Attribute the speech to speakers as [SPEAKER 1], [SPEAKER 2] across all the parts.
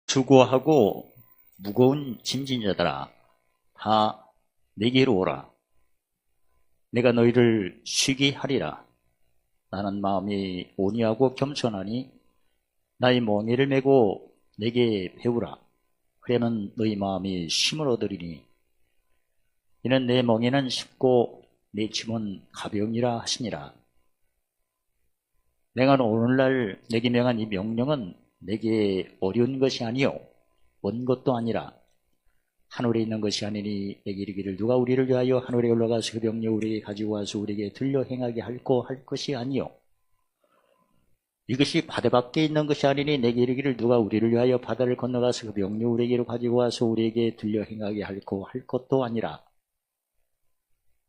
[SPEAKER 1] 수고하고 무거운 짐진 자들아 다 내게로 오라. 내가 너희를 쉬게 하리라. 나는 마음이 온유하고 겸손하니 나의 멍에를 메고 내게 배우라. 그러면 너희 마음이 쉼을 얻으리니 이는 내 멍에는 쉽고 내 짐은 가벼우니라 하시니라. 내가 오늘날 내게 명한 이 명령은 내게 어려운 것이 아니요 먼 것도 아니라 하늘에 있는 것이 아니니 내게 이르기를 누가 우리를 위하여 하늘에 올라가서 그 명령 우리에게 가지고 와서 우리에게 들려 행하게 할고 할 것이 아니요 이것이 바다 밖에 있는 것이 아니니 내게 이르기를 누가 우리를 위하여 바다를 건너가서 그 명령 우리에게로 가지고 와서 우리에게 들려 행하게 할고 할 것도 아니라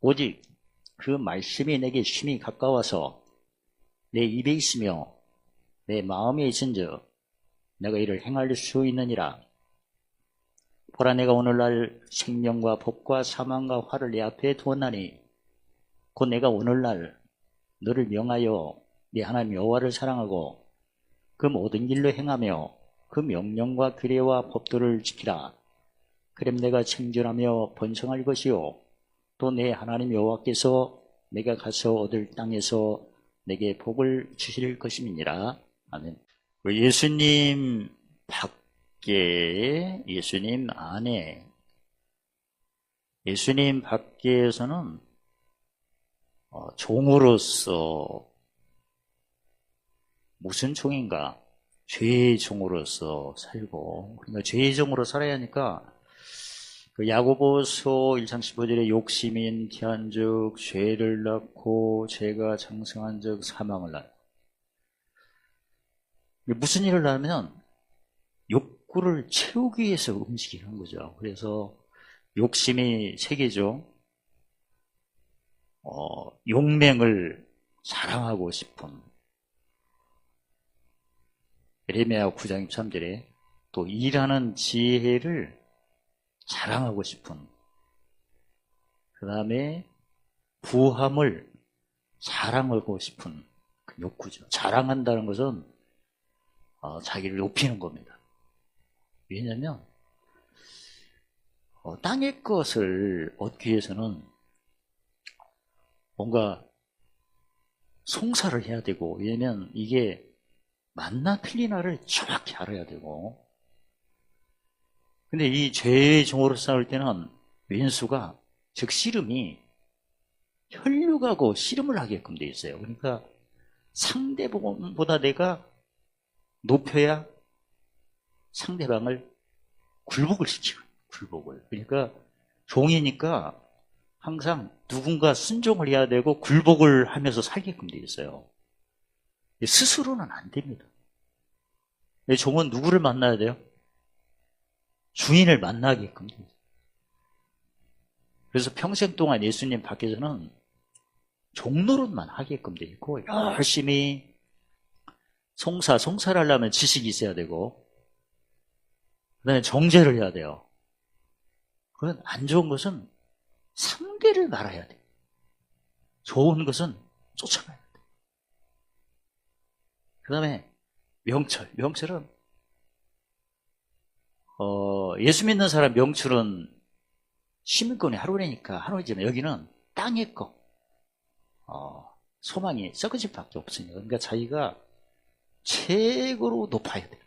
[SPEAKER 1] 오직 그 말씀이 내게 심히 가까워서 내 입에 있으며 내 마음에 있은즉 내가 이를 행할 수 있느니라. 보라, 내가 오늘날 생명과 법과 사망과 화를 내 앞에 두었나니 곧 내가 오늘날 너를 명하여 네 하나님 여호와를 사랑하고 그 모든 길로 행하며 그 명령과 규례와 법도를 지키라. 그럼 내가 생존하며 번성할 것이요 또 내 하나님 여호와께서 내가 가서 얻을 땅에서 내게 복을 주실 것임이니라. 아멘. 예수님 밖에, 예수님 안에, 예수님 밖에서는 종으로서, 무슨 종인가? 죄의 종으로서 살고, 그러니까 죄의 종으로 살아야 하니까 그 야고보서 1장 15절에 욕심이 잉태한즉 죄를 낳고 죄가 장성한즉 사망을 낳아. 무슨 일을 하면 욕구를 채우기 위해서 움직이는 거죠. 그래서 욕심이 세 개죠. 용맹을 자랑하고 싶은, 에레미야 9장 23절에 또 일하는 지혜를 자랑하고 싶은, 그 다음에 부함을 자랑하고 싶은 그 욕구죠. 자랑한다는 것은 자기를 높이는 겁니다. 왜냐하면 땅의 것을 얻기 위해서는 뭔가 송사를 해야 되고, 왜냐하면 이게 맞나 틀리나를 정확히 알아야 되고, 근데 이 죄의 종으로 싸울 때는 왼수가, 즉 씨름이 혈육하고 씨름을 하게끔 돼 있어요. 그러니까 상대보다 내가 높여야 상대방을 굴복을 시키고, 굴복을. 그러니까 종이니까 항상 누군가 순종을 해야 되고 굴복을 하면서 살게끔 돼 있어요. 스스로는 안 됩니다. 종은 누구를 만나야 돼요? 주인을 만나게끔 돼 있어요. 그래서 평생 동안 예수님 밖에서는 종노릇만 하게끔 돼 있고, 열심히 송사를 하려면 지식이 있어야 되고, 그 다음에 정죄를 해야 돼요. 그건 안 좋은 것은 상대를 말아야 돼. 좋은 것은 쫓아가야 돼. 그 다음에 명철은 예수 믿는 사람 명철은 시민권이 하루니까 하루이지만 여기는 땅의 거, 소망이 썩어질 밖에 없으니까. 그러니까 자기가 최고로 높아야 돼요.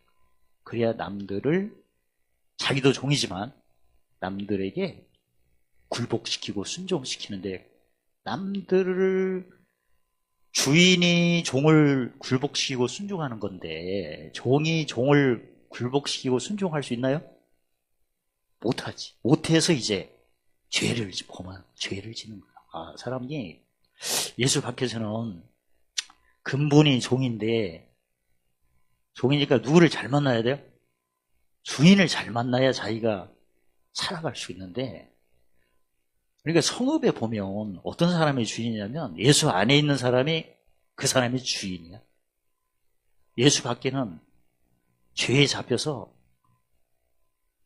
[SPEAKER 1] 그래야 남들을, 자기도 종이지만 남들에게 굴복시키고 순종시키는데, 남들을, 주인이 종을 굴복시키고 순종하는 건데 종이 종을 굴복시키고 순종할 수 있나요? 못하지. 못해서 이제 죄를 지는 거야. 사람이 예수 밖에서는 근본이 종인데, 종이니까 누구를 잘 만나야 돼요? 주인을 잘 만나야 자기가 살아갈 수 있는데, 그러니까 성읍에 보면 어떤 사람이 주인이냐면 예수 안에 있는 사람이 그 사람이 주인이야. 예수 밖에는 죄에 잡혀서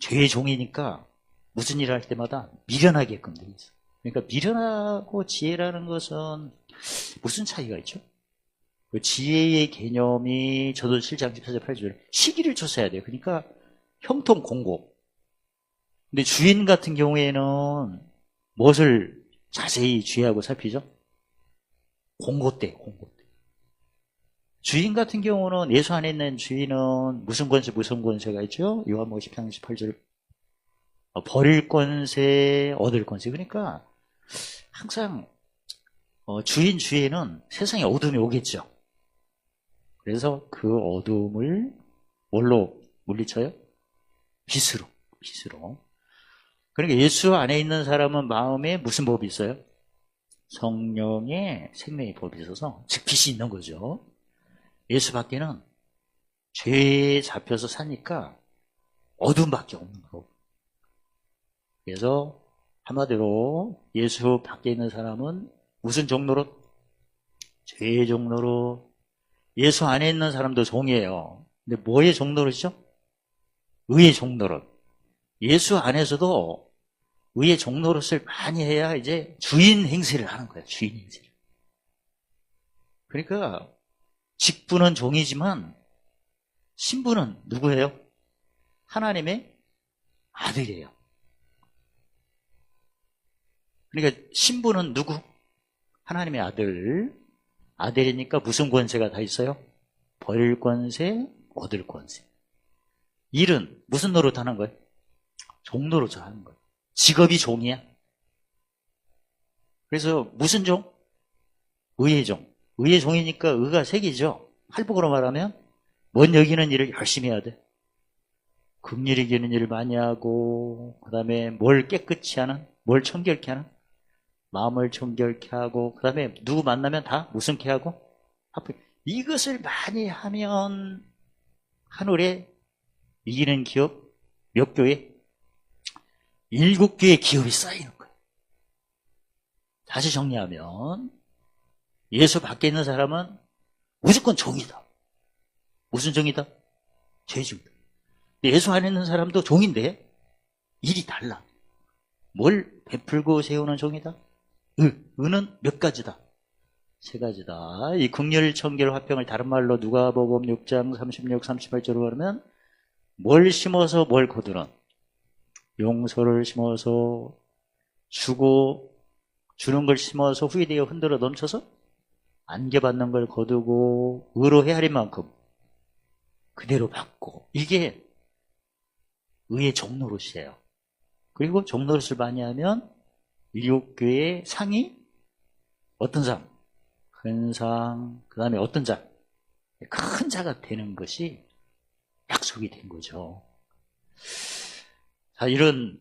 [SPEAKER 1] 죄의 종이니까 무슨 일을 할 때마다 미련하게끔 돼 있어. 그러니까 미련하고 지혜라는 것은 무슨 차이가 있죠? 그 지혜의 개념이 저도 7장 14절 8절 시기를 쫓아야 돼요. 그러니까 형통 공고. 근데 주인 같은 경우에는 무엇을 자세히 주의하고 살피죠? 공고 때. 주인 같은 경우는 예수 안에 있는 주인은 무슨 권세가 있죠? 요한복음 10장 18절. 버릴 권세, 얻을 권세. 그러니까 항상 주인 주위에는 세상에 어둠이 오겠죠. 그래서 그 어둠을 뭘로 물리쳐요? 빛으로. 그러니까 예수 안에 있는 사람은 마음에 무슨 법이 있어요? 성령의 생명의 법이 있어서 즉 빛이 있는 거죠. 예수 밖에는 죄에 잡혀서 사니까 어둠밖에 없는 거고. 그래서 한마디로 예수 밖에 있는 사람은 무슨 종로로? 죄의 종로로. 예수 안에 있는 사람도 종이에요. 근데 뭐의 종로로죠? 의의 종로로. 예수 안에서도 의의 종로릇을 많이 해야 이제 주인 행세를 하는 거예요. 주인 행세를. 그러니까 직분은 종이지만 신분은 누구예요? 하나님의 아들이에요. 그러니까 신분은 누구? 하나님의 아들. 아들이니까 무슨 권세가 다 있어요? 버릴 권세, 얻을 권세. 일은 무슨 노릇 하는 거예요? 종 노릇을 하는 거예요. 직업이 종이야. 그래서 무슨 종? 의의 종. 의의 종이니까 의가 색이죠. 할복으로 말하면 먼 여기는 일을 열심히 해야 돼. 긍휼히 여기는 일을 많이 하고, 그 다음에 뭘 깨끗이 하는, 뭘 청결케 하는, 마음을 청결케 하고, 그 다음에 누구 만나면 다 무슨 케 하고, 이것을 많이 하면 하늘에 이기는 기업 몇 교회? 7교의 기업이 쌓이는 거예요. 다시 정리하면 예수 밖에 있는 사람은 무조건 종이다. 무슨 종이다? 죄종이다. 예수 안에 있는 사람도 종인데 일이 달라. 뭘 베풀고 세우는 종이다? 의는 몇 가지다? 3가지다. 이 긍휼, 청결, 화평을 다른 말로 누가복음 6장 36, 38절로 말하면 뭘 심어서 뭘 거두는, 용서를 심어서 주고 주는 걸 심어서 후회되어 흔들어 넘쳐서 안겨받는 걸 거두고 의로 헤아린 만큼 그대로 받고, 이게 의의 종노릇이에요. 그리고 종노릇을 많이 하면 7교의 상이 어떤 상? 큰 상, 그 다음에 어떤 자? 큰 자가 되는 것이 약속이 된 거죠. 자, 이런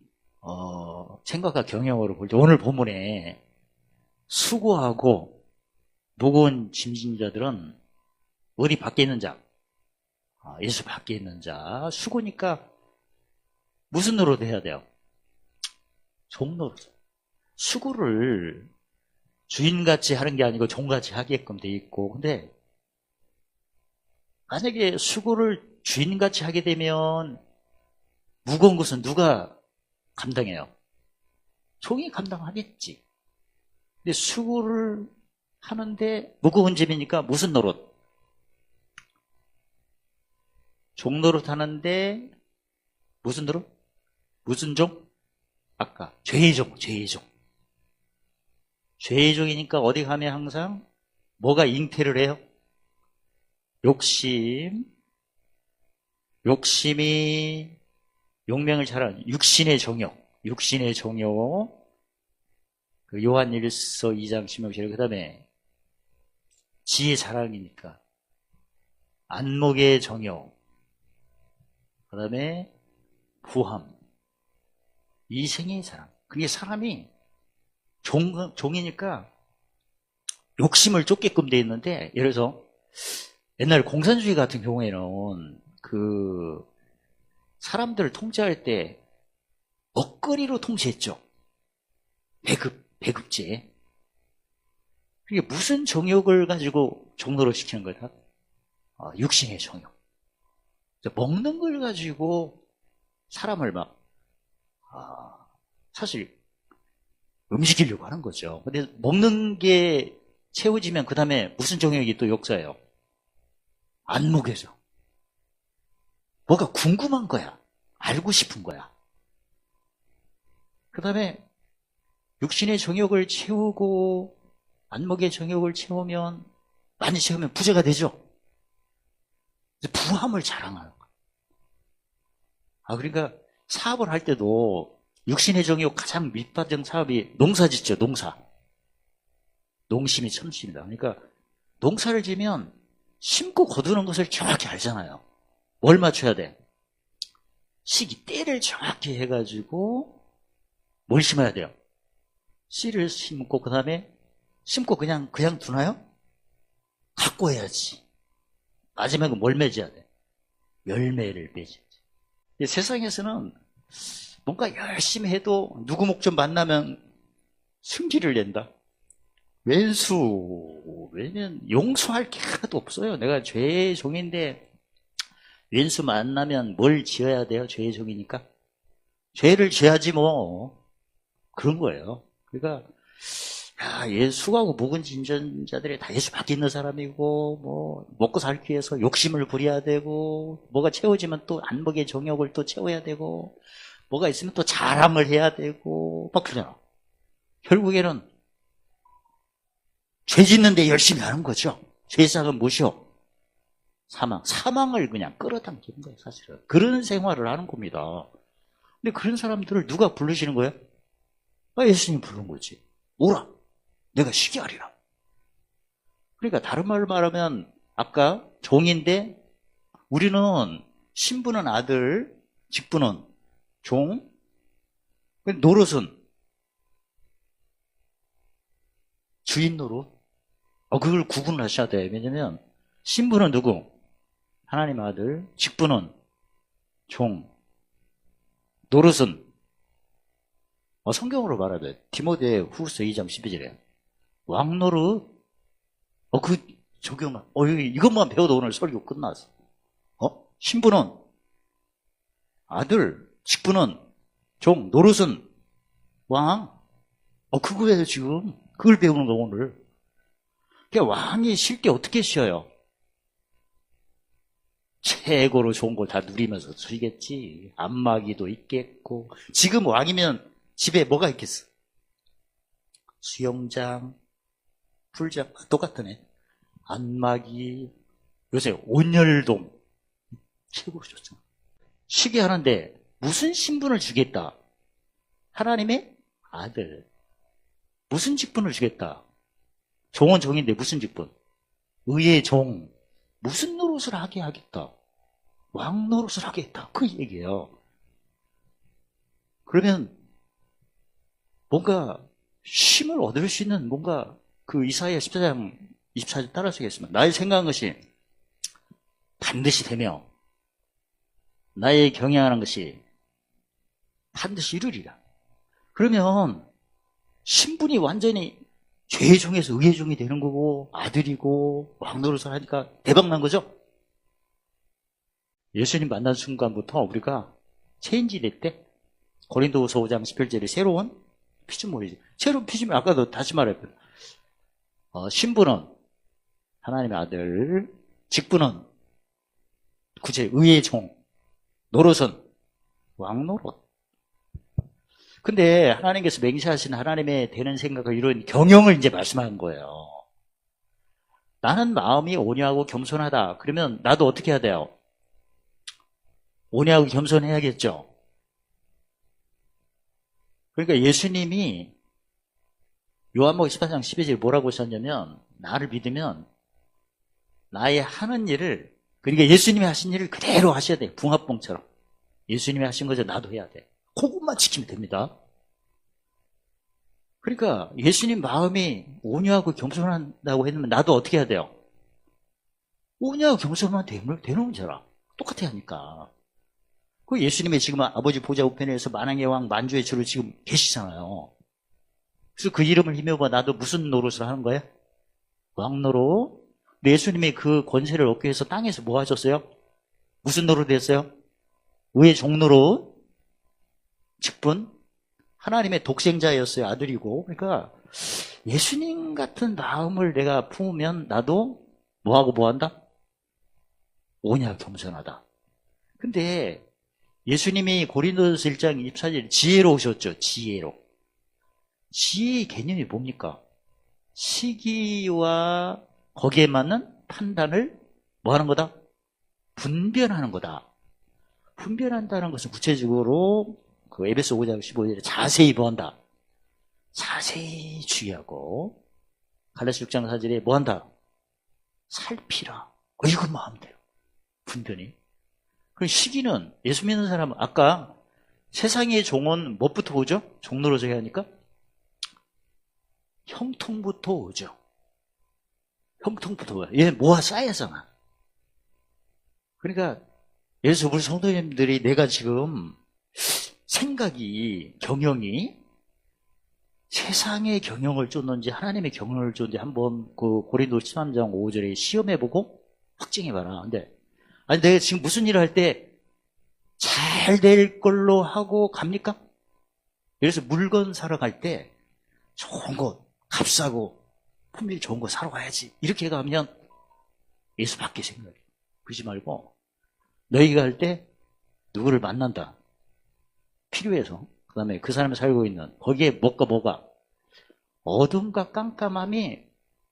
[SPEAKER 1] 생각과 경영으로 볼 때 오늘 본문에 수고하고 무거운 짐진 자들은 어디 밖에 있는 자? 예수 밖에 있는 자. 수고니까 무슨 노릇 해야 돼요? 종노릇. 수고를 주인같이 하는 게 아니고 종같이 하게끔 돼 있고, 근데 만약에 수고를 주인같이 하게 되면 무거운 것은 누가 감당해요? 종이 감당하겠지. 근데 수고를 하는데 무거운 짐이니까 무슨 노릇? 종노릇 하는데 무슨 노릇? 무슨 종? 아까 죄의 종. 죄의 종이니까 어디 가면 항상 뭐가 잉태를 해요? 욕심이 용맹을 잘하는 육신의 종욕. 그 요한 1서 2장 16절. 그 다음에 지혜 자랑이니까 안목의 정욕. 그 다음에 부함. 이생의 자랑. 그게 사람이 종이니까 욕심을 쫓게끔 돼 있는데, 예를 들어서 옛날 공산주의 같은 경우에는 그 사람들을 통제할 때 먹거리로 통제했죠. 배급제. 그게 무슨 정욕을 가지고 종로로 시키는 거다? 육신의 정욕. 먹는 걸 가지고 사람을 사실 음식이려고 하는 거죠. 근데 먹는 게 채워지면 그 다음에 무슨 정욕이 또 역사예요? 안목에서. 뭐가 궁금한 거야. 알고 싶은 거야. 그 다음에 육신의 정욕을 채우고 안목의 정욕을 채우면, 많이 채우면 부자가 되죠. 부함을 자랑하는 거야. 그러니까 사업을 할 때도 육신의 정욕 가장 밑받은 사업이 농사 짓죠. 농사. 농심이 천심이다. 그러니까 농사를 지면 심고 거두는 것을 정확히 알잖아요. 뭘 맞춰야 돼? 시기, 때를 정확히 해가지고 뭘 심어야 돼요? 씨를 심고 그 다음에 심고 그냥 두나요? 갖고 해야지. 마지막은 뭘 맺어야 돼? 열매를 맺어야지. 세상에서는 뭔가 열심히 해도 누구 목 좀 만나면 승기를 낸다. 왜냐면 용서할 게 하나도 없어요. 내가 죄의 종인데 왼수 만나면 뭘 지어야 돼요? 죄의 종이니까. 죄를 지어야지 뭐. 그런 거예요. 그러니까 예수하고 묵은 인전자들이 다 예수 밖에 있는 사람이고, 뭐 먹고 살기 위해서 욕심을 부려야 되고, 뭐가 채워지면 또 안목의 정욕을 또 채워야 되고, 뭐가 있으면 또 자랑을 해야 되고, 막 그러잖아. 결국에는 죄 짓는데 열심히 하는 거죠. 죄상은 무엇이요? 사망을 그냥 끌어당기는 거예요, 사실은. 그런 생활을 하는 겁니다. 근데 그런 사람들을 누가 부르시는 거예요? 예수님이 부른 거지. 오라, 내가 쉬게 하리라. 그러니까 다른 말로 말하면 아까 종인데, 우리는 신부는 아들, 직분은 종, 노릇은 주인 노릇. 그걸 구분을 하셔야 돼요. 왜냐면 신부는 누구? 하나님 아들, 직분은 종, 노릇은 성경으로 말하면 디모데 후서 2장 12절에 왕노릇. 그 적용만 이것만 배워도 오늘 설교 끝났어. 신부는 아들, 직분은 종, 노릇은 왕. 그거예요 지금. 그걸 배우는 거 오늘. 그러니까 왕이 쉴 때 어떻게 쉬어요? 최고로 좋은 걸 다 누리면서 쉬겠지. 안마기도 있겠고. 지금 왕이면 집에 뭐가 있겠어? 수영장, 풀장, 똑같으네. 안마기, 요새 온열동, 최고로 좋죠. 쉬게 하는데 무슨 신분을 주겠다? 하나님의 아들. 무슨 직분을 주겠다? 종은 종인데 무슨 직분? 의의 종. 무슨 노릇을 하게 하겠다? 왕 노릇을 하겠다. 그 얘기예요. 그러면 뭔가 쉼을 얻을 수 있는 뭔가 그 이사야 14장 24절 따라서겠습니다. 나의 생각한 것이 반드시 되며 나의 경영하는 것이 반드시 이루리라. 그러면 신분이 완전히 죄의 종에서 의의 종이 되는 거고 아들이고 왕노릇을 하니까 대박난 거죠. 예수님 만난 순간부터 우리가 체인지 될 때 고린도후서 5장 18절에 새로운 피조물이지. 새로운 피조물, 아까도 다시 말했거든. 신분은 하나님의 아들, 직분은 구제 의의 종, 노릇은 왕노릇. 근데 하나님께서 맹세하신 하나님의 되는 생각을 이룬 경영을 이제 말씀하는 거예요. 나는 마음이 온유하고 겸손하다. 그러면 나도 어떻게 해야 돼요? 온유하고 겸손해야겠죠. 그러니까 예수님이 요한복음 14장 12절에 뭐라고 하셨냐면 나를 믿으면 나의 하는 일을, 그러니까 예수님이 하신 일을 그대로 하셔야 돼요. 붕합봉처럼. 예수님이 하신 거죠. 나도 해야 돼. 그것만 지키면 됩니다. 그러니까 예수님 마음이 온유하고 겸손한다고 했으면 나도 어떻게 해야 돼요? 온유하고 겸손하면 되는 문제라. 똑같아 하니까. 그 예수님이 지금 아버지 보좌 우편에서 만왕의 왕 만주의 주로 지금 계시잖아요. 그래서 그 이름을 힘입어 나도 무슨 노릇을 하는 거예요? 왕노릇. 예수님이 그 권세를 얻기 위해서 땅에서 뭐 하셨어요? 무슨 노릇 했어요? 의의 종노릇. 직분. 하나님의 독생자였어요. 아들이고. 그러니까 예수님 같은 마음을 내가 품으면 나도 뭐하고 뭐한다? 온유하고 겸손하다. 근데 예수님이 고린도전서 1장 24절 지혜로 오셨죠. 지혜로. 지혜의 개념이 뭡니까? 시기와 거기에 맞는 판단을 뭐 하는 거다? 분별하는 거다. 분별한다는 것은 구체적으로 그 에베소 5장 15절에 자세히 보한다. 자세히 주의하고 갈라디아 6장 4절에 뭐 한다? 살피라. 이것만 하면 돼요. 분별이. 그 시기는 예수 믿는 사람은 아까 세상의 종은 뭐부터 오죠? 종로로서 해야 하니까 형통부터 오죠. 형통부터 와요. 얘 뭐가 쌓여서나. 그러니까 예수 우리 성도님들이 내가 지금 생각이 경영이 세상의 경영을 쫓는지 하나님의 경영을 쫓는지 한번 그 고린도 13장 5절에 시험해보고 확증해봐라. 근데 아니 내가 지금 무슨 일을 할 때 잘 될 걸로 하고 갑니까? 그래서 물건 사러 갈 때 좋은 거 값싸고 품질 좋은 거 사러 가야지 이렇게 가면 예수밖에 생각해. 그러지 말고 너희가 할 때 누구를 만난다. 필요해서 그 다음에 그 사람이 살고 있는 거기에 뭐가 어둠과 깜깜함이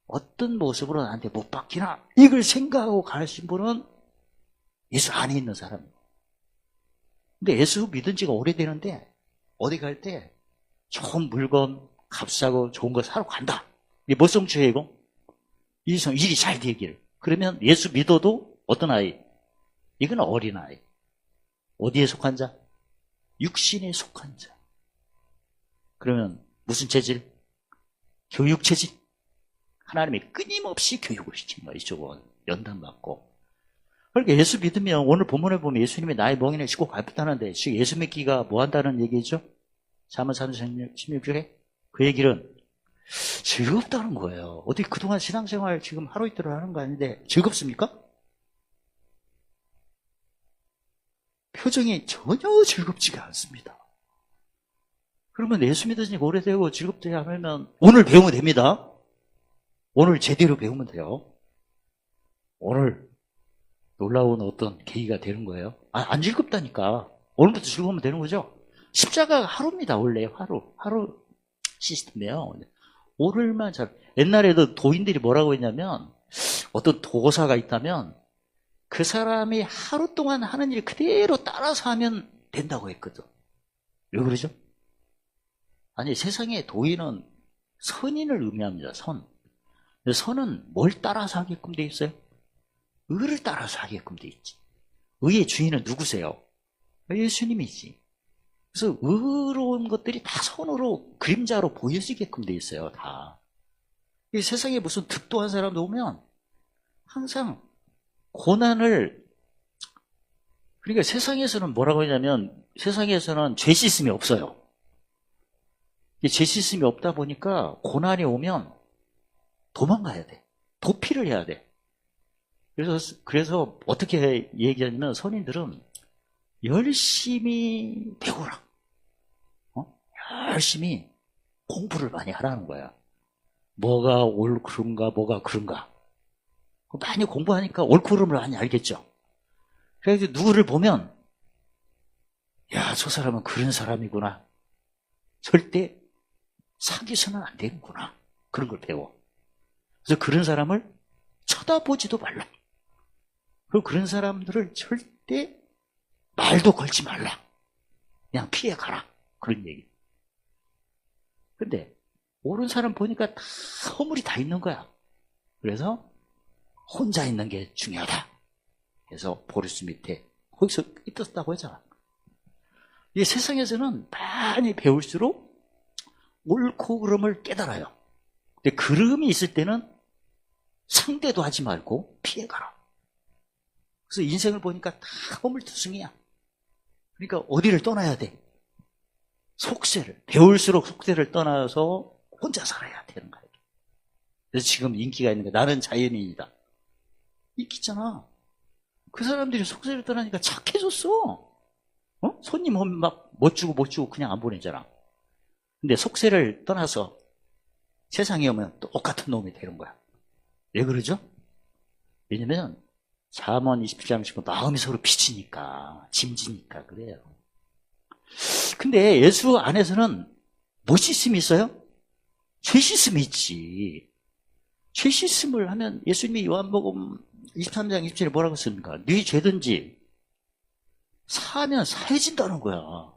[SPEAKER 1] 어떤 모습으로 나한테 못 박히나 이걸 생각하고 가신 분은 예수 안에 있는 사람. 근데 예수 믿은 지가 오래되는데 어디 갈 때 좋은 물건 값싸고 좋은 거 사러 간다. 이게 뭐 성취해 이거? 일이 잘 되기를. 그러면 예수 믿어도 어떤 아이? 이건 어린아이. 어디에 속한 자? 육신에 속한 자. 그러면 무슨 체질? 교육 체질. 하나님이 끊임없이 교육을 시킨 거야. 이쪽은 연단받고. 그러니까 예수 믿으면 오늘 본문에 보면 예수님이 나의 멍에를 싣고 가겠다는데 지금 예수 믿기가 뭐 한다는 얘기죠? 잠언 16절에 그 얘기는 즐겁다는 거예요. 어떻게 그동안 신앙생활 지금 하루 이틀을 하는 거 아닌데 즐겁습니까? 표정이 전혀 즐겁지가 않습니다. 그러면 예수 믿은 지 오래되고 즐겁지 않으면 오늘 배우면 됩니다. 오늘 제대로 배우면 돼요. 오늘 놀라운 어떤 계기가 되는 거예요. 안 즐겁다니까. 오늘부터 즐거우면 되는 거죠. 십자가가 하루입니다. 원래 하루 시스템이에요. 오늘만 잘. 옛날에도 도인들이 뭐라고 했냐면 어떤 도사가 있다면 그 사람이 하루 동안 하는 일 그대로 따라서 하면 된다고 했거든. 왜 그러죠? 아니 세상에 도인은 선인을 의미합니다. 선. 선은 뭘 따라서 하게끔 돼 있어요? 의를 따라서 하게끔 돼 있지. 의의 주인은 누구세요? 예수님이지. 그래서 의로운 것들이 다 선으로 그림자로 보여지게끔 돼 있어요. 다. 이 세상에 무슨 득도한 사람도 오면 항상 고난을 그러니까 세상에서는 뭐라고 하냐면 세상에서는 죄 씻음이 없어요. 죄 씻음이 없다 보니까 고난이 오면 도망가야 돼. 도피를 해야 돼. 그래서 어떻게 얘기하냐면 선인들은 열심히 배우라. 열심히 공부를 많이 하라는 거야. 뭐가 옳은가 뭐가 그른가. 많이 공부하니까 옳고 그름을 많이 알겠죠. 그래서 누구를 보면 야, 저 사람은 그런 사람이구나. 절대 사귀서는 안 되는구나. 그런 걸 배워. 그래서 그런 사람을 쳐다보지도 말라. 그리고 그런 사람들을 절대 말도 걸지 말라. 그냥 피해가라. 그런 얘기. 근데 옳은 사람 보니까 다 허물이 다 있는 거야. 그래서 혼자 있는 게 중요하다. 그래서 보르스 밑에 거기서 있었다고 했잖아. 이 세상에서는 많이 배울수록 옳고 그름을 깨달아요. 근데 그름이 있을 때는 상대도 하지 말고 피해가라. 그래서 인생을 보니까 다 허물투성이야. 그러니까 어디를 떠나야 돼? 속세를. 배울수록 속세를 떠나서 혼자 살아야 되는 거야. 그래서 지금 인기가 있는 거야. 나는 자연인이다. 인기 있잖아. 그 사람들이 속세를 떠나니까 착해졌어. 손님 오면 막 못 주고 그냥 안 보내잖아. 근데 속세를 떠나서 세상에 오면 똑같은 놈이 되는 거야. 왜 그러죠? 왜냐면 잠언 27장 19 마음이 서로 비치니까 짐지니까 그래요. 근데 예수 안에서는 뭐 씻음이 있어요? 죄 씻음이 있지. 죄 씻음을 하면 예수님이 요한복음 23장 27에 뭐라고 했습니까? 네 죄든지 사하면 사해진다는 거야.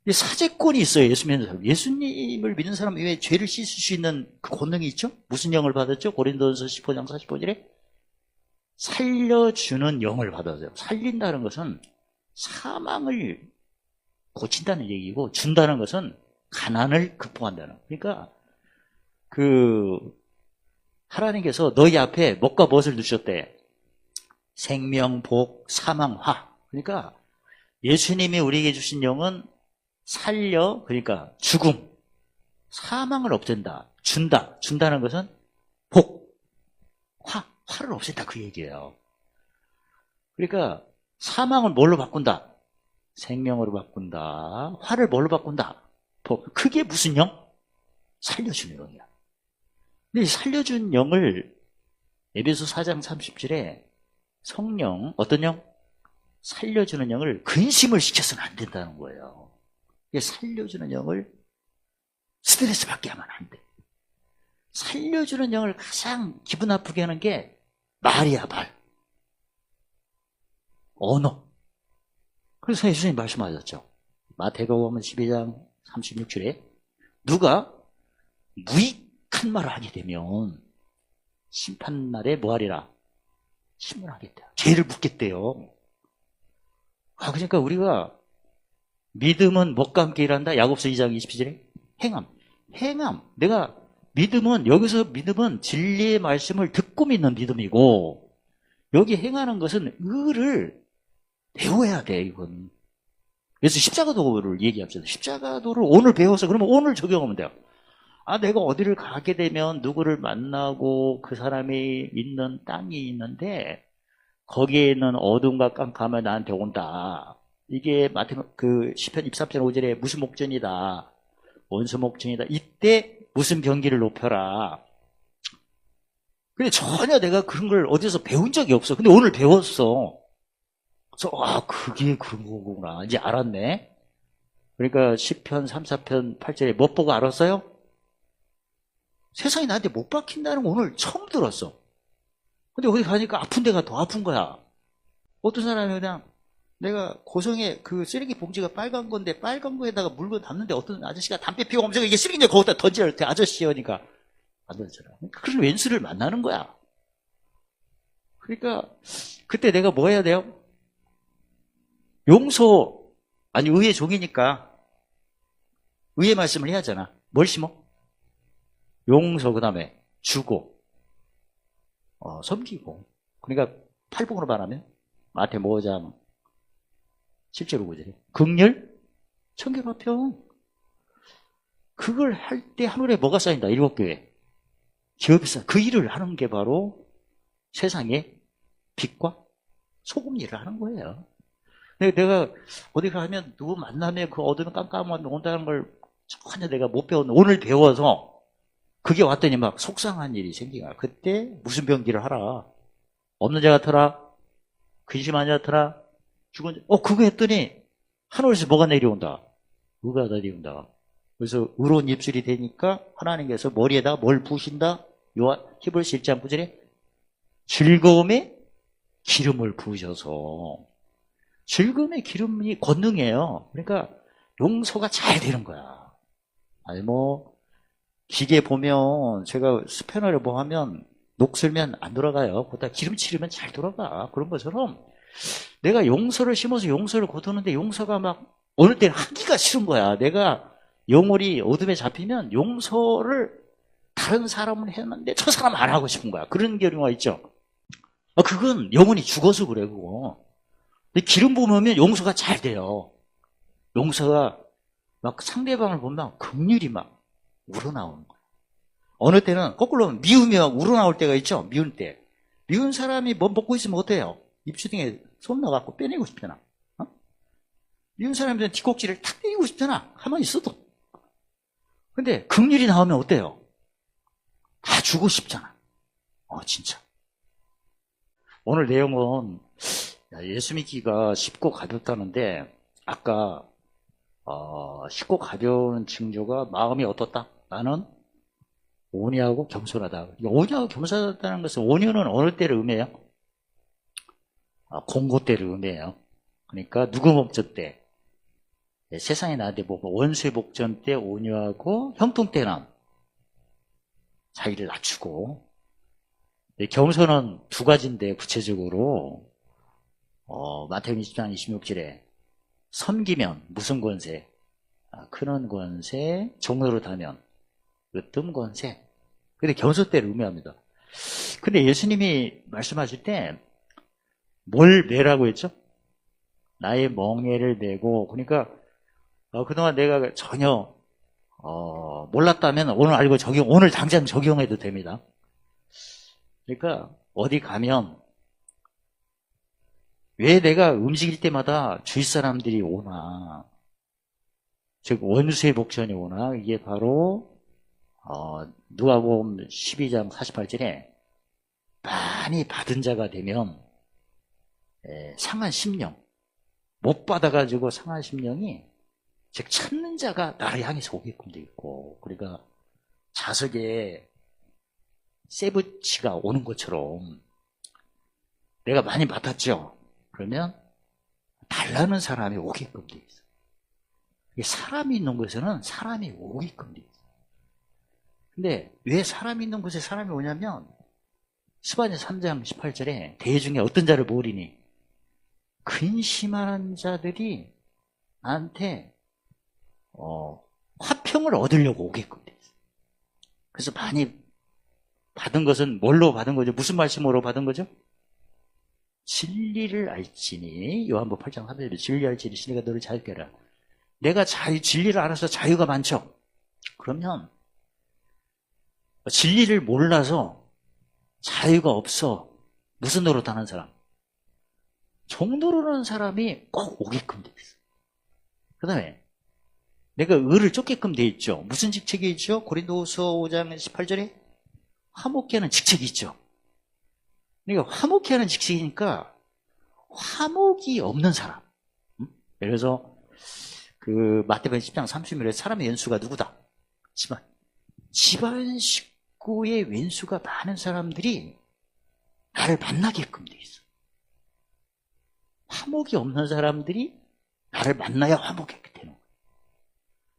[SPEAKER 1] 사죄권이 있어요. 예수 믿는 사람. 예수님을 믿는 사람 외에 죄를 씻을 수 있는 그 권능이 있죠? 무슨 영을 받았죠? 고린도전서 15장 45절에 살려주는 영을 받았어요. 살린다는 것은 사망을 고친다는 얘기고, 준다는 것은 가난을 극복한다는. 그러니까 하나님께서 너희 앞에 먹과 무엇을 두셨대? 생명, 복, 사망, 화. 그러니까 예수님이 우리에게 주신 영은 살려, 그러니까 죽음, 사망을 없앤다. 준다는 것은 복, 화를 없앤다 그 얘기예요. 그러니까 사망을 뭘로 바꾼다? 생명으로 바꾼다. 화를 뭘로 바꾼다? 복. 그게 무슨 영? 살려주는 영이야. 근데 이 살려준 영을 에베소 4장 30절에 성령, 어떤 영? 살려주는 영을 근심을 시켜서는 안 된다는 거예요. 살려주는 영을 스트레스 받게 하면 안 돼. 살려주는 영을 가장 기분 나쁘게 하는 게 말이야, 말. 언어. 그래서 예수님 말씀하셨죠. 마태복음 12장 36절에 누가 무익한 말을 하게 되면 심판날에 뭐하리라? 신문하겠대요. 죄를 묻겠대요. 그러니까 우리가 믿음은 뭐과 함께 일한다? 야고보서 2장 22절에 행함. 내가 여기서 믿음은 진리의 말씀을 듣고 믿는 믿음이고, 여기 행하는 것은 의를 배워야 돼, 이건. 그래서 십자가도를 얘기합시다. 십자가도를 오늘 배워서 그러면 오늘 적용하면 돼요. 내가 어디를 가게 되면 누구를 만나고 그 사람이 있는 땅이 있는데 거기에 있는 어둠과 깜깜함이 나한테 온다. 이게 시편 23편 5절에 무슨 목전이다. 원수 목전이다. 이때 무슨 병기를 높여라. 근데 전혀 내가 그런 걸 어디서 배운 적이 없어. 근데 오늘 배웠어. 그래서 그게 그런 거구나. 이제 알았네. 그러니까 시편 3, 4편 8절에 못 보고 알았어요? 세상이 나한테 못 박힌다는 거 오늘 처음 들었어. 근데 거기 가니까 아픈 데가 더 아픈 거야. 어떤 사람이 그냥 내가 고성에 그 쓰레기 봉지가 빨간 건데 빨간 거에다가 물건 담는데 어떤 아저씨가 담배 피우고 오면서 이게 쓰레기인데 거기다 던지라 그 아저씨니까 안 던져라. 그런 왼수를 만나는 거야. 그러니까 그때 내가 뭐 해야 돼요? 의의 종이니까 의의 말씀을 해야 하잖아. 뭘 심어? 용서, 그 다음에 주고 섬기고. 그러니까 팔복으로 말하면 마태복음 5장 7절 5절에 긍휼, 청결화평. 그걸 할 때 하늘에 뭐가 쌓인다? 7교회 기업이 쌓여. 그 일을 하는 게 바로 세상의 빛과 소금 일을 하는 거예요. 내가 어디 가면 누구 만나면 그 어둠이 깜깜하게 온다는 걸 전혀 내가 못 배웠는데 오늘 배워서 그게 왔더니 막 속상한 일이 생기가. 그때 무슨 병기를 하라. 없는 자 같아라. 근심한 자 같아라. 죽은 자. 그거 했더니 하늘에서 뭐가 내려온다? 의가 내려온다. 그래서 의로운 입술이 되니까 하나님께서 머리에다 뭘 부으신다? 히브리서 1장 9절에 즐거움의 기름을 부으셔서. 즐거움의 기름이 권능이에요. 그러니까 용서가 잘 되는 거야. 기계 보면 제가 스패너를 하면 녹슬면 안 돌아가요. 거기다 기름 치르면 잘 돌아가. 그런 것처럼 내가 용서를 심어서 용서를 거두는데 용서가 막 어느 때는 하기가 싫은 거야. 내가 영혼이 어둠에 잡히면 용서를 다른 사람은 했는데 저 사람 안 하고 싶은 거야. 그런 경우가 있죠. 그건 영혼이 죽어서 그래, 그거. 근데 기름 부으면 용서가 잘 돼요. 용서가 막 상대방을 보면 긍휼이 막 우러나오는 거야. 어느 때는 거꾸로 미움이 막 우러나올 때가 있죠. 미운 때. 미운 사람이 뭐 먹고 있으면 어때요? 입주둥에 손 넣어갖고 빼내고 싶잖아. 미운 사람들은 뒷꼭지를 탁 때리고 싶잖아. 가만히 있어도. 근데 긍휼이 나오면 어때요? 다 주고 싶잖아. 진짜. 오늘 내용은 예수 믿기가 쉽고 가볍다는데 아까 쉽고 가벼운 징조가 마음이 어떻다? 나는 온유하고 겸손하다. 온유하고 겸손하다는 것은 온유는 어느 때를 의미해요? 공고 때를 의미해요. 그러니까 누구 목적 때? 세상에 나한테 뭐 원수의 복전 때 온유하고 형통 때는 자기를 낮추고 겸손은 두 가지인데 구체적으로 마태복음 20장 26절에 섬기면 무슨 권세? 크는 권세, 종노릇하면 으뜸 권세. 근데 겸손 때를 의미합니다. 근데 예수님이 말씀하실 때 뭘 매라고 했죠? 나의 멍에를 매고, 그러니까 그동안 내가 전혀 몰랐다면 오늘 알고 오늘 당장 적용해도 됩니다. 그러니까 어디 가면 왜 내가 움직일 때마다 주위 사람들이 오나, 즉 원수의 복전이 오나, 이게 바로 누가복음 12장 48절에 많이 받은 자가 되면 상한 심령, 못 받아가지고 상한 심령이 즉 찾는 자가 나를 향해서 오게끔 돼 있고, 그러니까 자석에 세부치가 오는 것처럼 내가 많이 받았죠. 그러면 달라는 사람이 오게끔 돼 있어. 사람이 있는 곳에는 사람이 오게끔 돼 있어. 근데 왜 사람이 있는 곳에 사람이 오냐면 스바냐 3장 18절에 대중에 어떤 자를 모으리니 근심하는 자들이 나한테 화평을 얻으려고 오게끔 돼 있어. 그래서 많이 받은 것은 뭘로 받은 거죠? 무슨 말씀으로 받은 거죠? 진리를 알지니, 요한복음 8장 3절에 진리를 알지니 진리가 너를 자유케 하라. 내가 진리를 알아서 자유가 많죠. 그러면 진리를 몰라서 자유가 없어. 무슨 노릇하는 사람? 종노릇하는 사람이 꼭 오게끔 돼 있어. 그 다음에 내가 의를 쫓게끔 돼 있죠. 무슨 직책이 있죠? 고린도후서 5장 18절에 화목케 하는 직책이 있죠. 그러니까 화목케 하는 직책이니까 화목이 없는 사람. 예를 들어서 그 마태복음 10장 30절에 사람의 왼수가 누구다? 집안 식구의 왼수가 많은 사람들이 나를 만나게끔 돼 있어. 화목이 없는 사람들이 나를 만나야 화목하게 되는 거예요.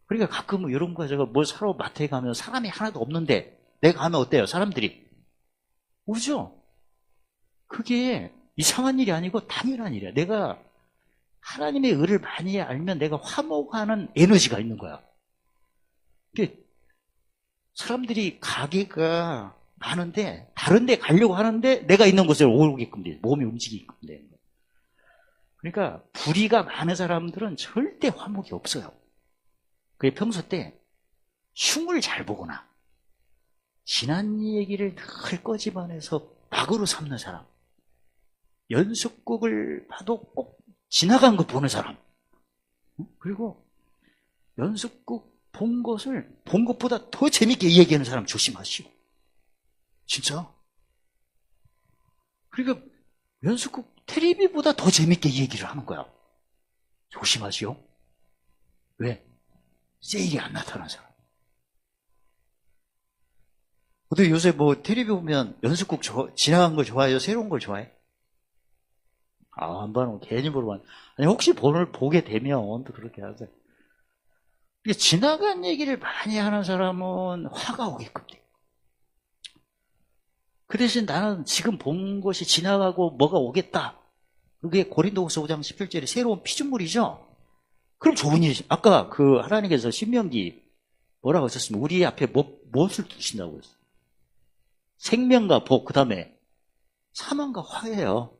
[SPEAKER 1] 그러니까 가끔 이런 거 제가 뭘 사러 마트에 가면 사람이 하나도 없는데 내가 가면 어때요? 사람들이 오죠? 그게 이상한 일이 아니고 당연한 일이야. 내가 하나님의 의를 많이 알면 내가 화목하는 에너지가 있는 거야. 사람들이 가게가 많은데 다른 데 가려고 하는데 내가 있는 곳에 오게끔 돼. 몸이 움직이게끔 되는 거야. 그러니까 불의가 많은 사람들은 절대 화목이 없어요. 그게 평소 때 흉을 잘 보거나 지난 얘기를 늘 꺼집어내서 악으로 삼는 사람, 연속극을 봐도 꼭 지나간 거 보는 사람, 그리고 연속극 본 것보다 더 재밌게 얘기하는 사람 조심하시오. 진짜. 그러니까 연속극 텔레비보다 더 재밌게 얘기를 하는 거야. 조심하시오. 왜? 세일이 안 나타난 사람. 어떻게 요새 뭐 텔레비 보면 연속극 지나간 걸 좋아해요? 새로운 걸 좋아해? 한번 괜히 물어봤는데. 아니, 혹시 보게 되면 또 그렇게 하세요. 지나간 얘기를 많이 하는 사람은 화가 오게끔 돼. 그 대신 나는 지금 본 것이 지나가고 뭐가 오겠다. 그게 고린도후서 5장 17절에 새로운 피조물이죠. 그럼 좋은 일이지. 아까 그 하나님께서 신명기 뭐라고 했었습니까? 우리 앞에 무엇을 두신다고 했어요? 생명과 복, 그 다음에 사망과 화예요.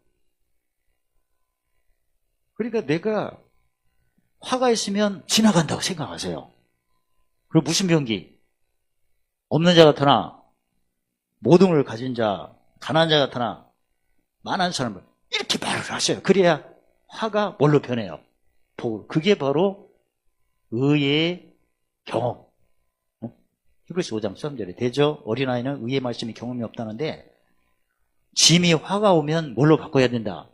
[SPEAKER 1] 그러니까 내가 화가 있으면 지나간다고 생각하세요. 그리고 무슨 병기? 없는 자 같으나 모든 걸 가진 자, 가난한 자 같으나 많은 사람을 이렇게 말을 하셔요. 그래야 화가 뭘로 변해요? 복으로. 그게 바로 의의 경험. 히브리서 5장 3절에 되죠. 어린아이는 의의 말씀이 경험이 없다는데 짐이 화가 오면 뭘로 바꿔야 된다?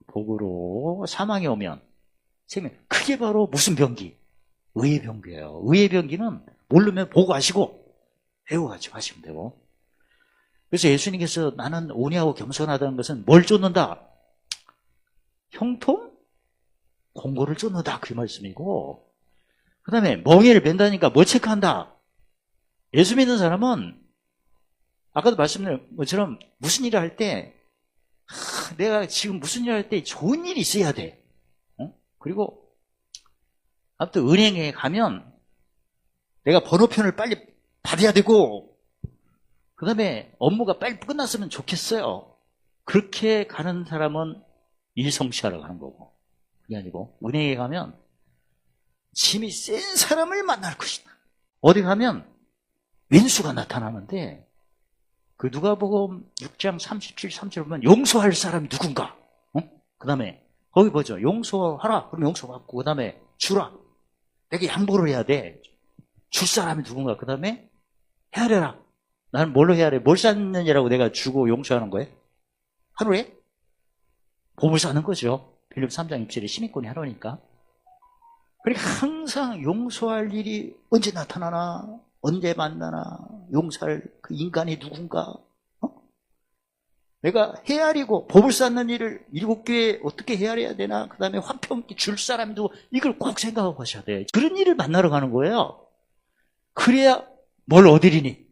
[SPEAKER 1] 복으로. 사망이 오면 생명. 그게 바로 무슨 병기? 의의 병기예요. 의의 병기는 모르면 보고 하시고 배워가지고 하시면 되고. 그래서 예수님께서 나는 온유하고 겸손하다는 것은 뭘 쫓는다? 형통? 공고를 쫓는다. 그 말씀이고, 그 다음에 멍에를 뺀다니까 뭐 체크한다? 예수 믿는 사람은 아까도 말씀드린 것처럼 무슨 일을 할 때 내가 지금 무슨 일을 할 때 좋은 일이 있어야 돼. 그리고 아무튼 은행에 가면 내가 번호편을 빨리 받아야 되고, 그 다음에 업무가 빨리 끝났으면 좋겠어요. 그렇게 가는 사람은 일성취하러 가는 거고, 그게 아니고 은행에 가면 짐이 센 사람을 만날 것이다. 어디 가면 왼수가 나타나는데 그 누가복음 6장 37, 30절 보면 용서할 사람이 누군가. 그 다음에 거기 보죠. 용서하라. 그럼 용서받고, 그 다음에 주라. 내가 양보를 해야 돼. 줄 사람이 누군가. 그 다음에 헤아려라. 나는 뭘로 헤아려? 뭘 쌓느냐라고 내가 주고 용서하는 거예요? 하루에? 봄을 사는 거죠. 빌립 3장 6절에 시민권이 하루니까. 그러니까 항상 용서할 일이 언제 나타나나, 언제 만나나, 용서할 그 인간이 누군가. 내가 헤아리고 법을 쌓는 일을 7교회에 어떻게 헤아려야 되나, 그 다음에 화평기 줄 사람이 누구, 이걸 꼭 생각하고 하셔야 돼요. 그런 일을 만나러 가는 거예요. 그래야 뭘 얻으리니?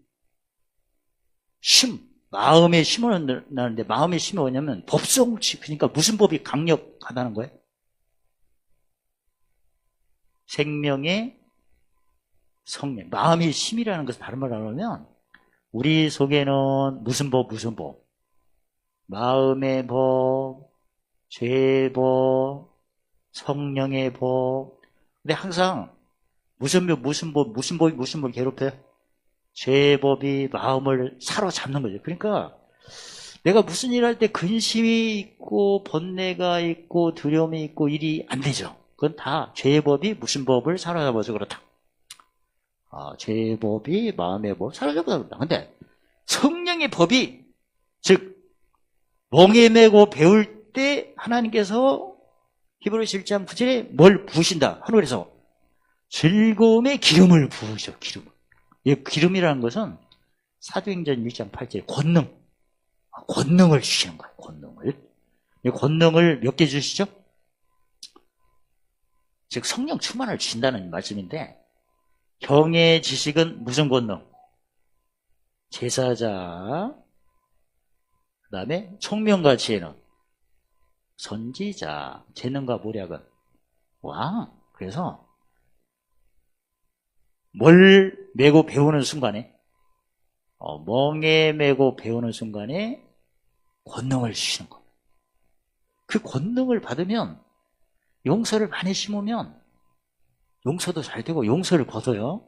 [SPEAKER 1] 심, 마음의 심을 나는데, 마음의 심이 뭐냐면 법성치. 그러니까 무슨 법이 강력하다는 거예요? 생명의 성령, 마음의 심이라는 것은 다른 말로 하면 우리 속에는 무슨 법, 무슨 법? 마음의 법, 죄의 법, 성령의 법. 근데 항상 무슨 법, 무슨 법이 무슨 법을 괴롭혀요? 죄의 법이 마음을 사로잡는 거죠. 그러니까 내가 무슨 일 할 때 근심이 있고 번뇌가 있고 두려움이 있고 일이 안 되죠. 그건 다 죄의 법이 무슨 법을 사로잡아서 그렇다. 죄의 법이 마음의 법을 사로잡아서 그렇다. 근데 성령의 법이, 즉 멍에 매고 배울 때 하나님께서 히브리서 1장 9절에 뭘 부으신다? 하늘에서 즐거움의 기름을 부으셔. 기름. 이 기름이라는 것은 사도행전 1장 8절에 권능을 주시는 거예요. 권능을. 이 권능을 몇 개 주시죠? 즉 성령 충만을 주신다는 말씀인데, 경의 지식은 무슨 권능? 제사자, 그 다음에 총명과 지혜는 선지자, 재능과 모략은 왕. 그래서 뭘 메고 배우는 순간에, 멍에 메고 배우는 순간에 권능을 주시는 겁니다. 그 권능을 받으면, 용서를 많이 심으면 용서도 잘 되고, 용서를 거둬요.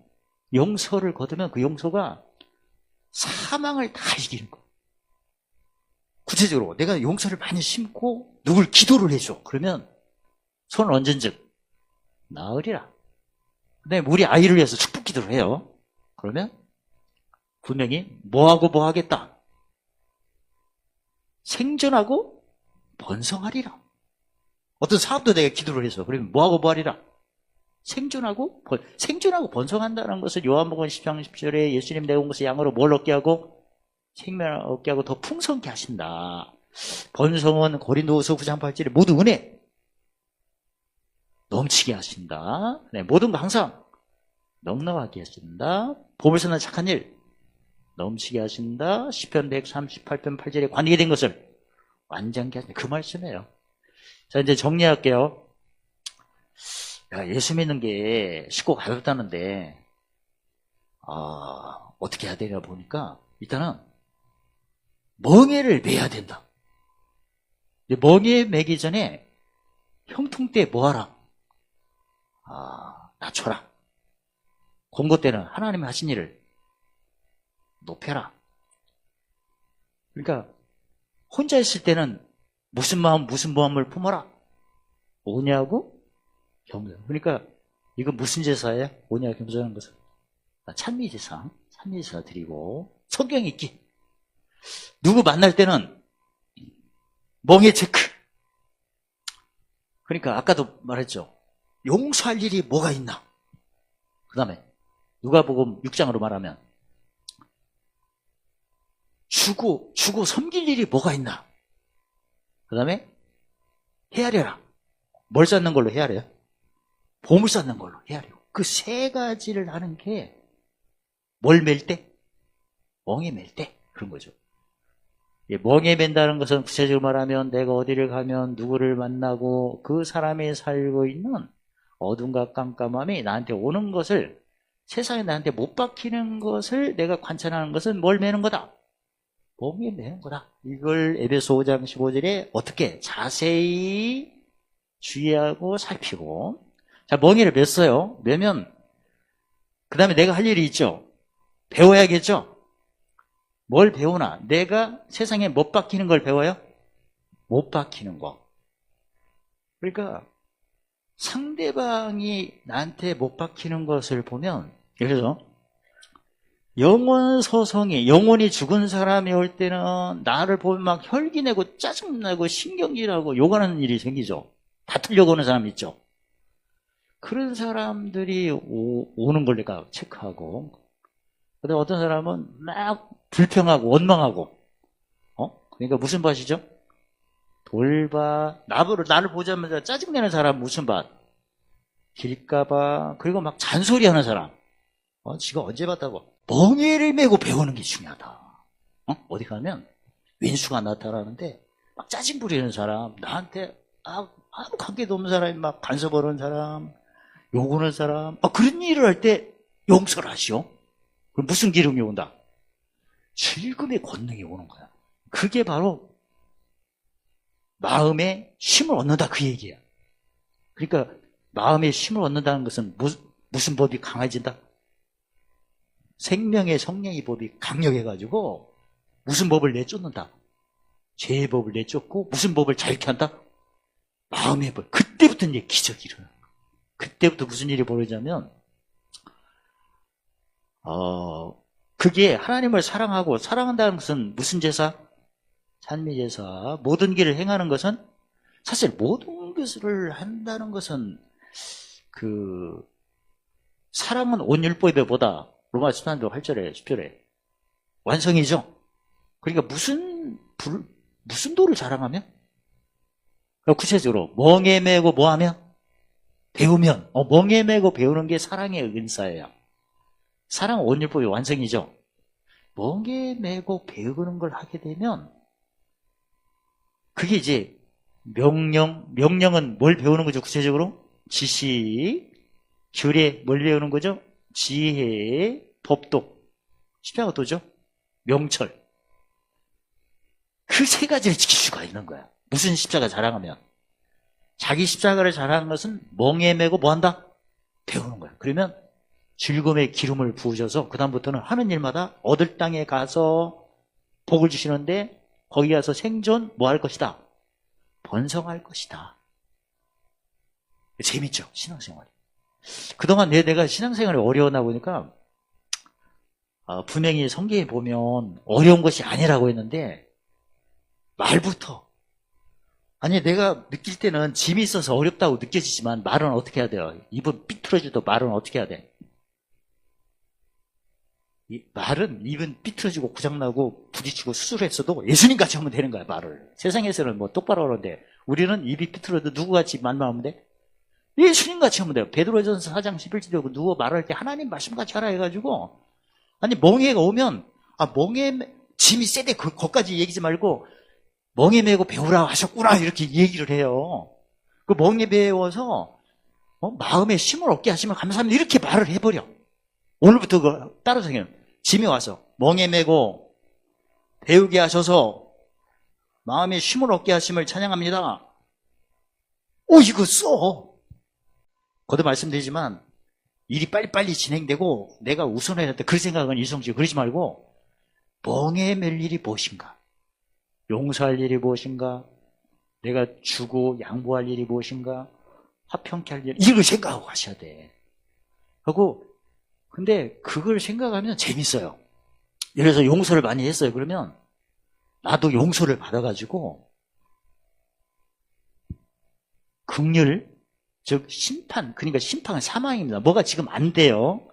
[SPEAKER 1] 용서를 거두면 그 용서가 사망을 다 이기는 거예요. 구체적으로 내가 용서를 많이 심고 누굴 기도를 해줘. 그러면 손을 얹은 즉 나으리라. 그다음에 우리 아이를 위해서 축복 기도를 해요. 그러면 분명히 뭐하고 뭐 하겠다. 생존하고 번성하리라. 어떤 사업도 내가 기도를 해서 그러면 뭐하고 뭐 하리라. 생존하고 번성한다는 것은 요한복음 10장 10절에 예수님 내가 온 것을 양으로 뭘 얻게 하고 생명을 얻게 하고 더 풍성케 하신다. 번성은 고린도후서 9장 8절에 모두 은혜 넘치게 하신다. 네, 모든 거 항상 넉넉하게 하신다. 복을 쓰는 착한 일 넘치게 하신다. 시편 138편 8절에 관리게 된 것을 완전케 하신다. 그 말씀이에요. 자, 이제 정리할게요. 예수 믿는 게 쉽고 가볍다는데 어떻게 해야 되냐 보니까 일단은 멍에를 매야 된다. 멍에 매기 전에 형통 때 뭐하라? 낮춰라. 공고 때는 하나님이 하신 일을 높여라. 그러니까 혼자 있을 때는 무슨 마음 무슨 마음을 품어라. 오냐고 겸손. 그러니까 이거 무슨 제사예요? 오냐 겸손한 것은 찬미제사 드리고 성경 읽기. 누구 만날 때는 멍해 체크. 그러니까 아까도 말했죠. 용서할 일이 뭐가 있나? 그 다음에 누가복음 6장으로 말하면 주고 섬길 일이 뭐가 있나? 그 다음에 헤아려라. 뭘 쌓는 걸로 헤아려요? 보물 쌓는 걸로 헤아려. 그 세 가지를 하는 게 뭘 맬 때? 멍에 맬 때. 그런 거죠. 멍에 맨다는 것은 구체적으로 말하면 내가 어디를 가면 누구를 만나고 그 사람이 살고 있는 어둠과 깜깜함이 나한테 오는 것을, 세상에 나한테 못 박히는 것을 내가 관찰하는 것은 뭘 매는 거다? 멍에 매는 거다. 이걸 에베소 5장 15절에 어떻게 자세히 주의하고 살피고, 자, 멍에를 맸어요. 매면 그 다음에 내가 할 일이 있죠. 배워야겠죠. 뭘 배우나? 내가 세상에 못 박히는 걸 배워요? 못 박히는 거. 그러니까 상대방이 나한테 못 박히는 것을 보면, 예를 들어서 영혼 소송이, 영혼이 죽은 사람이 올 때는 나를 보면 막 혈기내고 짜증나고 신경질하고 욕하는 일이 생기죠. 다투려고 하는 사람 있죠. 그런 사람들이 오는 걸 내가 체크하고, 근데 어떤 사람은 막 불평하고 원망하고, 그러니까 무슨 밭이죠? 돌밭. 나를 보자마자 짜증내는 사람 무슨 밭? 길까봐. 그리고 막 잔소리하는 사람. 지가 언제 봤다고? 멍에를 메고 배우는 게 중요하다. 어디 가면 왼수가 나타나는데 막 짜증 부리는 사람, 나한테 아무 관계도 없는 사람이 막 간섭하는 사람, 욕하는 사람, 그런 일을 할 때 용서를 하시오. 그럼 무슨 기름이 온다? 즐거움의 권능이 오는 거야. 그게 바로 마음에 힘을 얻는다, 그 얘기야. 그러니까 마음에 힘을 얻는다는 것은 무슨 법이 강해진다? 생명의 성령의 법이 강력해가지고 무슨 법을 내쫓는다? 죄의 법을 내쫓고 무슨 법을 자유케 한다? 마음의 법. 그때부터 이제 기적이 일어나. 그때부터 무슨 일이 벌어지냐면, 그게 하나님을 사랑하고, 사랑한다는 것은 무슨 제사? 찬미 제사. 모든 길을 행하는 것은, 사실 모든 것을 한다는 것은 사랑은 온 율법에 보다 로마서 13장 8절에 10절에 완성이죠. 그러니까 무슨 도를 자랑하면? 구체적으로 멍에 메고 뭐하면? 배우면. 멍에 메고 배우는 게 사랑의 은사예요. 사랑은 온 율법의 완성이죠. 멍에 메고 배우는 걸 하게 되면 그게 이제 명령은 뭘 배우는 거죠? 구체적으로 지식, 규례, 뭘 배우는 거죠? 지혜, 법도, 십자가 도죠? 명철. 그 세 가지를 지킬 수가 있는 거야. 무슨 십자가 자랑하면? 자기 십자가를 자랑하는 것은 멍에 메고 뭐한다? 배우는 거야. 그러면 즐거움의 기름을 부으셔서 그 다음부터는 하는 일마다 얻을 땅에 가서 복을 주시는데 거기 가서 생존 뭐 할 것이다? 번성할 것이다. 재밌죠? 신앙생활이. 그동안 내가 신앙생활이 어려웠나 보니까 분명히 성경에 보면 어려운 것이 아니라고 했는데 말부터, 아니 내가 느낄 때는 짐이 있어서 어렵다고 느껴지지만 말은 어떻게 해야 돼요? 입은 삐뚤어져도 말은 어떻게 해야 돼? 말은 입은 삐뚤어지고 고장나고 부딪히고 수술했어도 예수님같이 하면 되는 거야. 말을 세상에서는 뭐 똑바로 하는데 우리는 입이 삐뚤어도 누구같이 말만 하면 돼? 예수님같이 하면 돼요. 베드로전서 4장 11절에 누구 말할 때 하나님 말씀같이 하라 해가지고, 아니 멍해가 오면 멍해 짐이 세대 거기까지 얘기지 말고 멍해 메고 배우라 하셨구나 이렇게 얘기를 해요. 그 멍해 배워서 마음에 힘을 얻게 하시면 감사합니다 이렇게 말을 해버려. 오늘부터 따라서 그냥 짐이 와서 멍에 메고 배우게 하셔서 마음에 힘을 얻게 하심을 찬양합니다. 이거 써. 거듭 말씀드리지만 일이 빨리빨리 진행되고 내가 우선해야 할 때 그 생각은 이성적이고 그러지 말고 멍에 맬 일이 무엇인가? 용서할 일이 무엇인가? 내가 주고 양보할 일이 무엇인가? 화평케 할 일, 이걸 생각하고 가셔야 돼. 하고 근데 그걸 생각하면 재밌어요. 예를 들어서 용서를 많이 했어요. 그러면 나도 용서를 받아가지고 긍휼, 즉 심판, 그러니까 심판은 사망입니다. 뭐가 지금 안 돼요.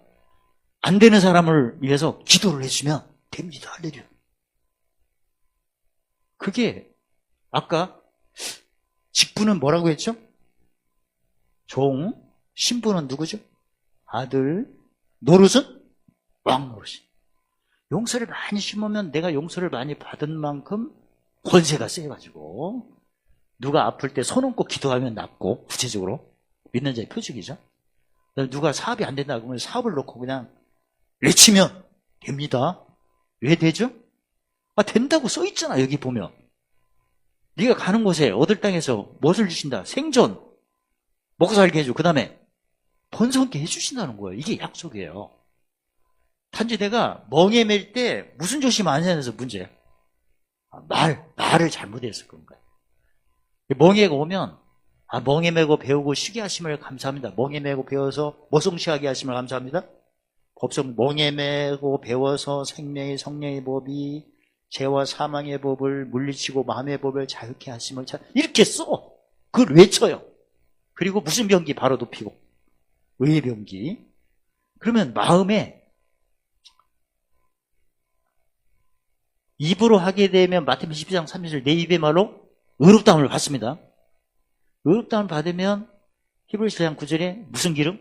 [SPEAKER 1] 안 되는 사람을 위해서 기도를 해주면 됩니다. 할렐루야. 그게 아까 직분은 뭐라고 했죠? 종, 신분은 누구죠? 아들, 노릇은 왕 노릇이. 용서를 많이 심으면 내가 용서를 많이 받은 만큼 권세가 세가지고 누가 아플 때 손 얹고 기도하면 낫고, 구체적으로 믿는 자의 표적이죠. 누가 사업이 안 된다 그러면 사업을 놓고 그냥 외치면 됩니다. 왜 되죠? 된다고 써 있잖아. 여기 보면 네가 가는 곳에 얻을 땅에서 무엇을 주신다? 생존, 먹고 살게 해줘. 그 다음에 번성케 해주신다는 거예요. 이게 약속이에요. 단지 내가 멍에 맬 때 무슨 조심 안 해서 문제야. 말을 잘못했을 건가요? 멍에가 오면 멍에 매고 배우고 쉬게 하심을 감사합니다. 멍에 매고 배워서 모성시하게 하심을 감사합니다. 법성 멍에 매고 배워서 생명의 성령의 법이 죄와 사망의 법을 물리치고 마음의 법을 자유케 하심을 이렇게 써. 그걸 외쳐요. 그리고 무슨 병기 바로 눕히고 의의 병기. 그러면 마음에 입으로 하게 되면 마태복음 12장 30절 내 입의 말로 의롭다함을 받습니다. 의롭다함을 받으면 히브리서 1장 9절에 무슨 기름?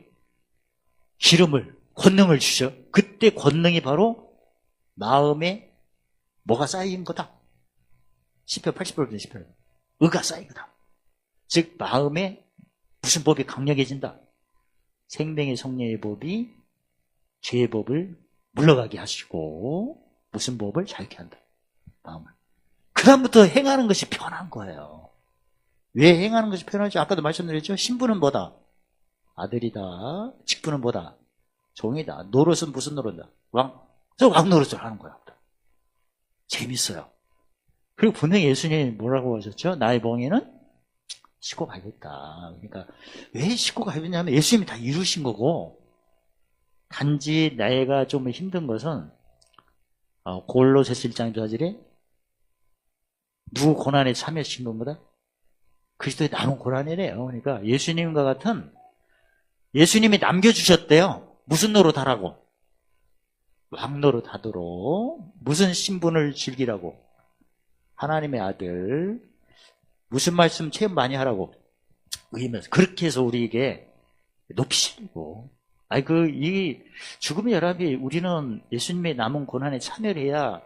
[SPEAKER 1] 기름을, 권능을 주죠. 그때 권능이 바로 마음에 뭐가 쌓인 거다? 시편 80편 시편 의가 쌓인 거다. 즉 마음에 무슨 법이 강력해진다? 생명의 성령의 법이 죄의 법을 물러가게 하시고 무슨 법을 자유케 한다. 마음을. 그 다음부터 행하는 것이 편한 거예요. 왜 행하는 것이 편하죠? 아까도 말씀드렸죠? 신분은 뭐다? 아들이다. 직분은 뭐다? 종이다. 노릇은 무슨 노릇이다? 왕 노릇을 하는 거야. 재밌어요. 그리고 분명히 예수님이 뭐라고 하셨죠? 나의 멍에는 씻고 가야겠다. 그러니까 왜 씻고 가야겠냐면 예수님이 다 이루신 거고, 단지 나이가 좀 힘든 것은 골로새서 1장 4절에 누구 고난에 참여하신 겁니다. 그리스도의 나눈 고난이래요. 그러니까 예수님과 같은, 예수님이 남겨주셨대요. 무슨 노릇 하라고? 왕 노릇 하도록. 무슨 신분을 즐기라고? 하나님의 아들. 무슨 말씀 체험 많이 하라고? 의미에서. 그렇게 해서 우리에게 높이시고. 이 죽음의 혈압이 우리는 예수님의 남은 고난에 참여를 해야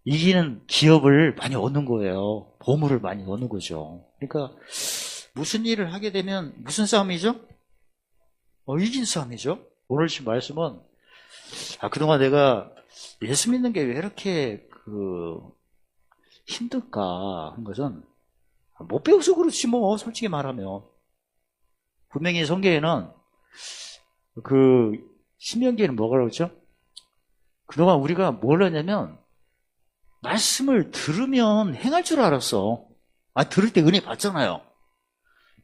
[SPEAKER 1] 이기는 기업을 많이 얻는 거예요. 보물을 많이 얻는 거죠. 그러니까 무슨 일을 하게 되면 무슨 싸움이죠? 이긴 싸움이죠. 오늘 말씀은 그동안 내가 예수 믿는 게 왜 이렇게 힘들까 한 것은 못 배워서 그렇지 뭐, 솔직히 말하면. 분명히 성경에는 신명기에는 뭐가 그러죠? 그동안 우리가 뭘 하냐면 말씀을 들으면 행할 줄 알았어. 들을 때 은혜 받잖아요.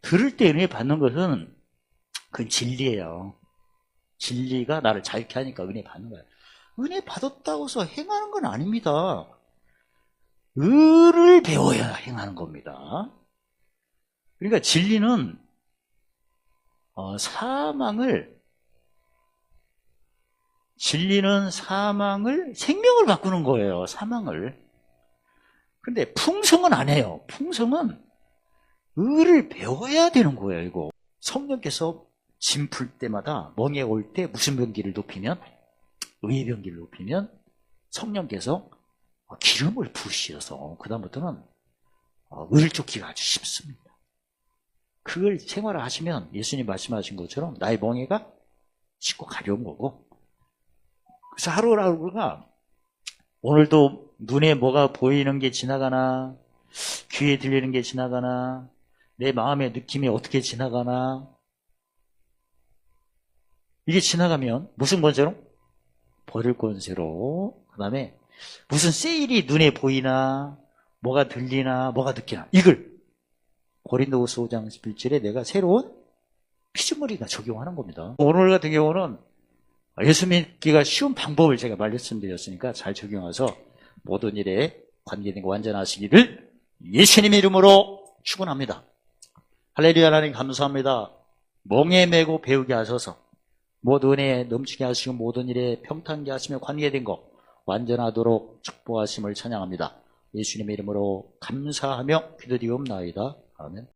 [SPEAKER 1] 들을 때 은혜 받는 것은 그건 진리예요. 진리가 나를 자유케 하니까 은혜 받는 거예요. 은혜 받았다고 해서 행하는 건 아닙니다. 의를 배워야 행하는 겁니다. 그러니까 진리는 사망을 생명을 바꾸는 거예요. 사망을. 근데 풍성은 안 해요. 풍성은 의를 배워야 되는 거예요. 이거 성령께서 짐 풀 때마다 멍에 올 때 무슨 병기를 높이면, 의의 병기를 높이면 성령께서 기름을 부으셔서 그 다음부터는 의를 쫓기가 아주 쉽습니다. 그걸 생활을 하시면 예수님 말씀하신 것처럼 나의 멍에가 씻고 가려운 거고. 그래서 하루하루가 오늘도 눈에 뭐가 보이는 게 지나가나, 귀에 들리는 게 지나가나, 내 마음의 느낌이 어떻게 지나가나, 이게 지나가면 무슨 권세로? 버릴 권세로. 그 다음에 무슨 세일이 눈에 보이나, 뭐가 들리나, 뭐가 느끼나, 이걸 고린도후서 5장 11절에 내가 새로운 피조물이가 적용하는 겁니다. 오늘 같은 경우는 예수 믿기가 쉬운 방법을 제가 말씀드렸으니까 잘 적용해서 모든 일에 관계된 거 완전하시기를 예수님의 이름으로 축원합니다. 할렐루야. 하나님 감사합니다. 멍에 매고 배우게 하셔서 모든 은혜에 넘치게 하시고 모든 일에 평탄게 하시며 관계된 것 완전하도록 축복하심을 찬양합니다. 예수님의 이름으로 감사하며 기도드리옵나이다. 아멘.